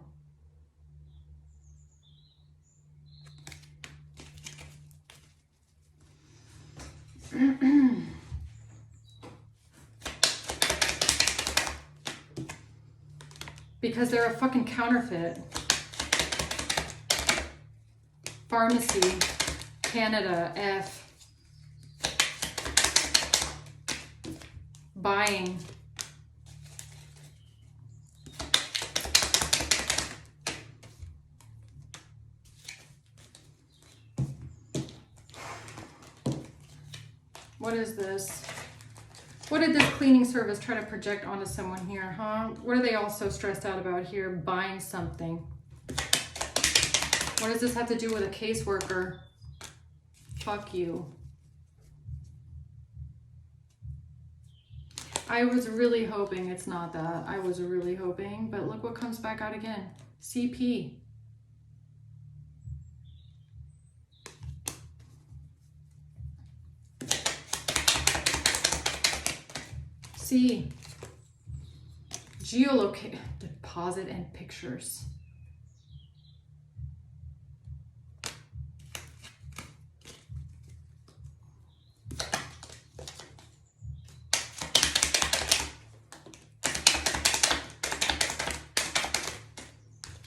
Because they're a fucking counterfeit. Pharmacy, Canada, F. Buying. What is this? What did this cleaning service try to project onto someone here, huh? What are they all so stressed out about here? Buying something. What does this have to do with a caseworker? Fuck you. I was really hoping it's not that. I was really hoping, but look what comes back out again. CP. C. Geolocate, deposit and pictures.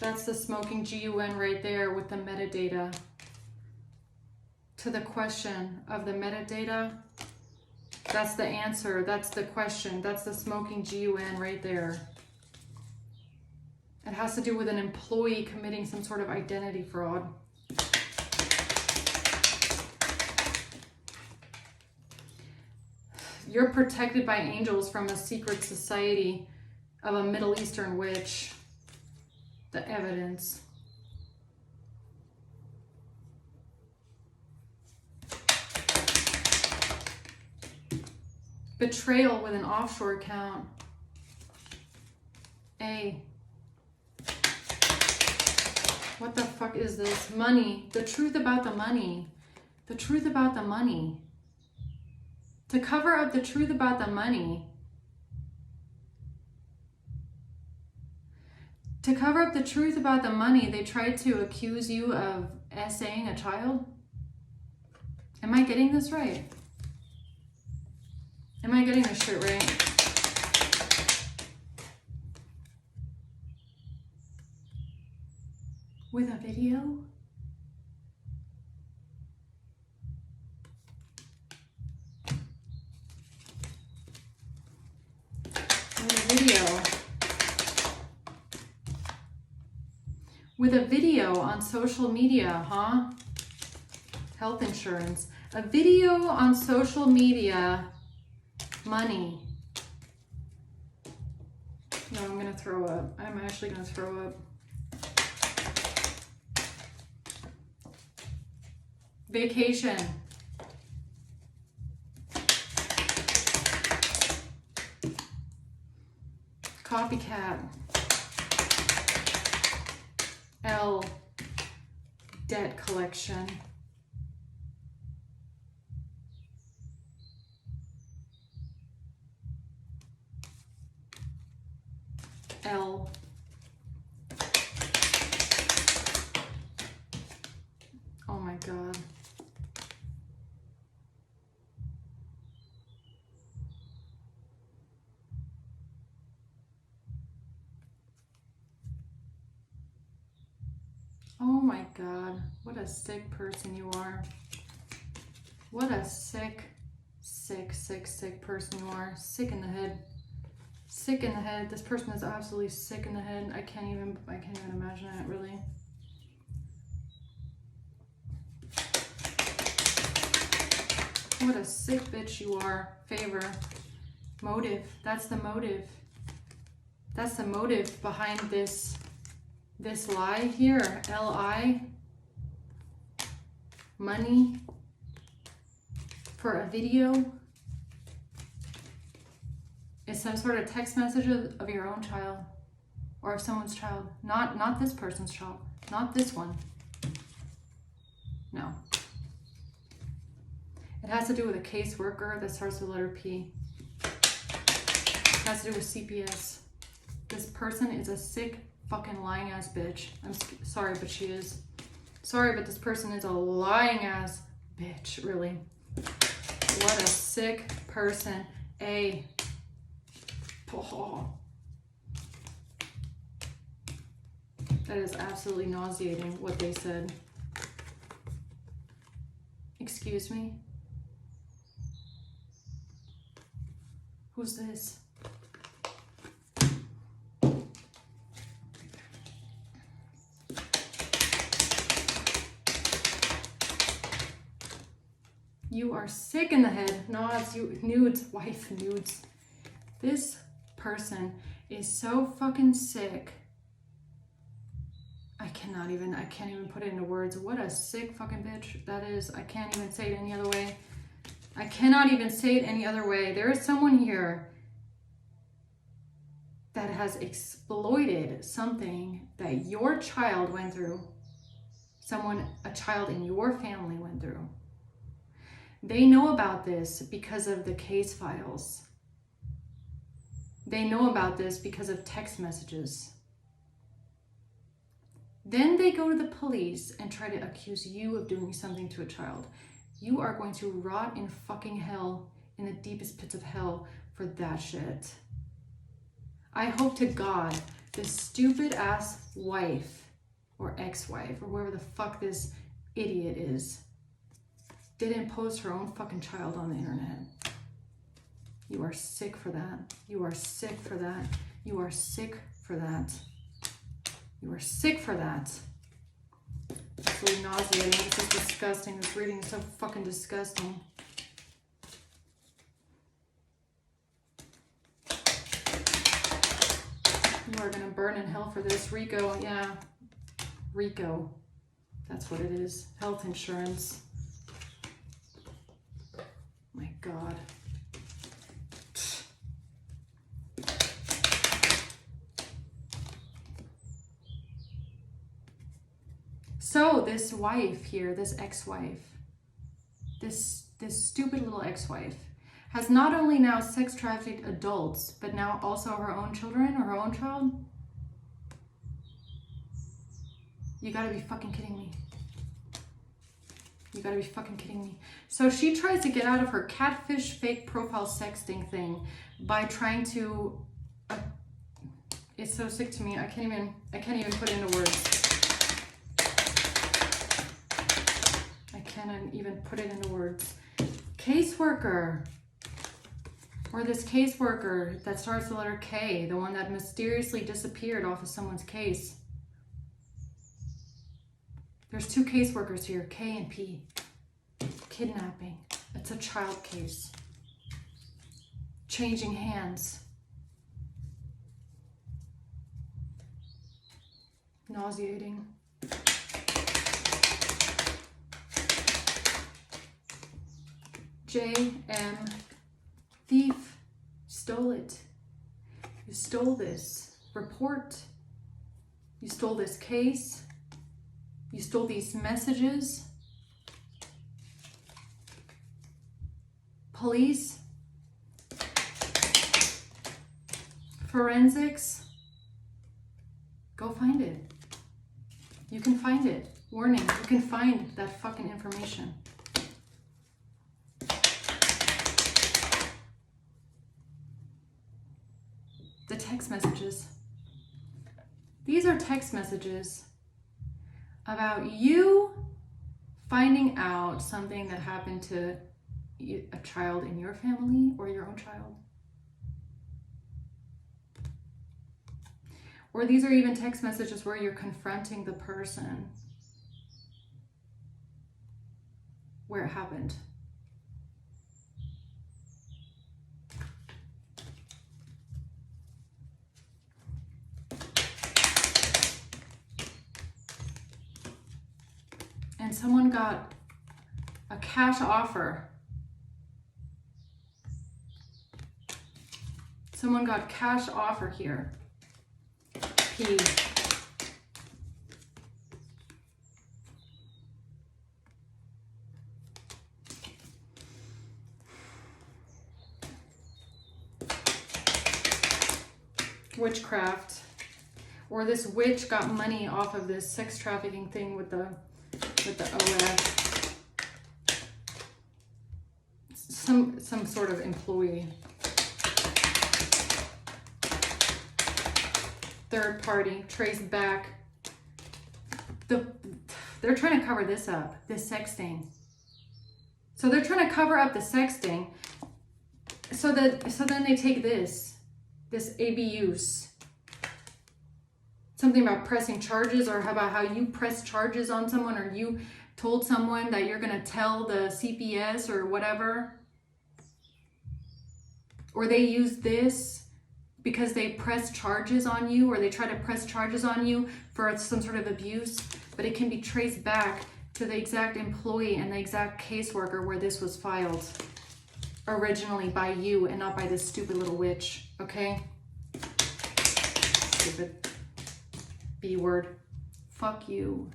That's the smoking GUN right there with the metadata. To the question of the metadata, that's the answer, that's the question, that's the smoking GUN right there. It has to do with an employee committing some sort of identity fraud. You're protected by angels from a secret society of a Middle Eastern witch. The evidence. Betrayal with an offshore account. A. What the fuck is this? Money. The truth about the money. The truth about the money. To cover up the truth about the money. To cover up the truth about the money, they tried to accuse you of essaying a child? Am I getting this right? Am I getting this shit right? With a video? With a video on social media, huh? Health insurance. A video on social media. Money. No, I'm gonna throw up. I'm actually gonna throw up. Vacation. Copycat. L. Debt collection. L. Oh my God. Oh my God. What a sick person you are. What a sick person you are. Sick in the head. Sick in the head. This person is absolutely sick in the head. I can't even imagine it, really. What a sick bitch you are. Favor. Motive. That's the motive. That's the motive behind this lie here. L-I. Money. For a video. Is some sort of text message of your own child. Or of someone's child. Not this person's child. Not this one. No. It has to do with a caseworker that starts with the letter P. It has to do with CPS. This person is a sick, fucking lying ass bitch. I'm sorry, but she is. Sorry, but this person is a lying ass bitch, really. What a sick person. A. Oh. That is absolutely nauseating what they said. Excuse me? Who's this? You are sick in the head. Nods, you nudes, wife nudes. This person is so fucking sick. I can't even put it into words. What a sick fucking bitch that is. I can't even say it any other way. I cannot even say it any other way. There is someone here that has exploited something that your child went through. A child in your family went through. They know about this because of the case files. They know about this because of text messages. Then they go to the police and try to accuse you of doing something to a child. You are going to rot in fucking hell, in the deepest pits of hell for that shit. I hope to God this stupid ass wife or ex-wife or whoever the fuck this idiot is didn't post her own fucking child on the internet. You are sick for that. You are sick for that. You are sick for that. You are sick for that. Absolutely nauseating. This is disgusting. This reading is so fucking disgusting. You are gonna burn in hell for this. R.I.C.O, yeah. R.I.C.O. That's what it is. Health insurance. My God. So this wife here, this ex-wife, this stupid little ex-wife, has not only now sex trafficked adults, but now also her own children or her own child? You gotta be fucking kidding me. You gotta be fucking kidding me. So she tries to get out of her catfish fake profile sexting thing by trying to, it's so sick to me. I can't even put it into words. I cannot even put it into words. Caseworker. Or this caseworker that starts the letter K, the one that mysteriously disappeared off of someone's case. There's two caseworkers here, K and P. Kidnapping. It's a child case. Changing hands. Nauseating. J.M. Thief. Stole it. You stole this report. You stole this case. You stole these messages. Police. Forensics. Go find it. You can find it. Warning, you can find that fucking information. The text messages. These are text messages about you finding out something that happened to a child in your family or your own child. Or these are even text messages where you're confronting the person where it happened. And someone got a cash offer. Someone got cash offer here. P. Witchcraft. Or this witch got money off of this sex trafficking thing with the OF. Some sort of employee. Third party, trace back. They're trying to cover this up, this sexting. So they're trying to cover up the sexting. So then they take this abuse. Something about pressing charges, or about how you press charges on someone, or you told someone that you're going to tell the CPS or whatever. Or they use this because they press charges on you, or they try to press charges on you for some sort of abuse, but it can be traced back to the exact employee and the exact caseworker where this was filed originally by you and not by this stupid little witch, okay? Stupid B word. Fuck you.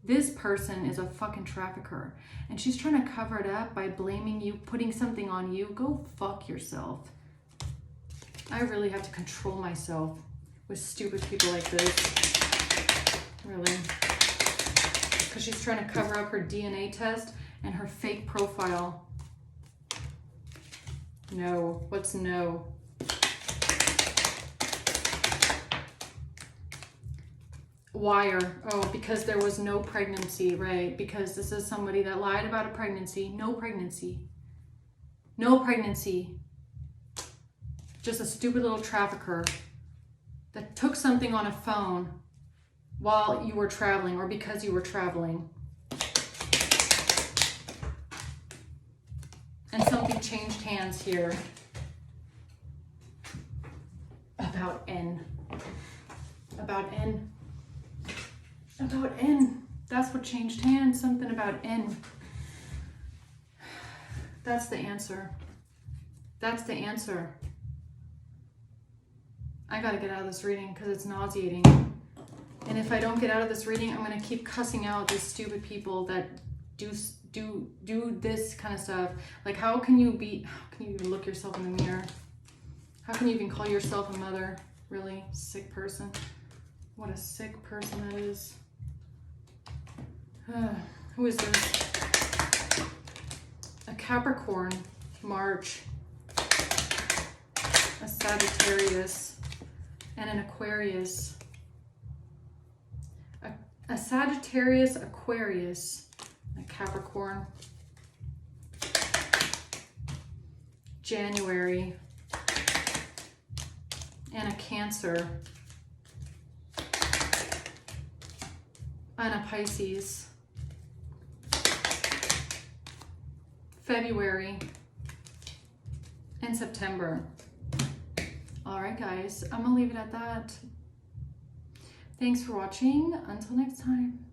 This person is a fucking trafficker, and she's trying to cover it up by blaming you, putting something on you. Go fuck yourself. I really have to control myself with stupid people like this. Really. Because she's trying to cover up her DNA test and her fake profile. No. What's no? Wire. Oh, because there was no pregnancy, right? Because this is somebody that lied about a pregnancy. No pregnancy. No pregnancy. Just a stupid little trafficker that took something on a phone while you were traveling, or because you were traveling. And something changed hands here. About N. About N. About N. That's what changed hands. Something about N. That's the answer. That's the answer. I gotta get out of this reading because it's nauseating. And if I don't get out of this reading, I'm gonna keep cussing out these stupid people that do this kind of stuff. Like, how can you even look yourself in the mirror? How can you even call yourself a mother? Really? Sick person. What a sick person that is. Who is this? A Capricorn, March. A Sagittarius. And an Aquarius. A Sagittarius, Aquarius, a Capricorn. January. And a Cancer. And a Pisces. February. And September. All right, guys, I'm gonna leave it at that. Thanks for watching. Until next time.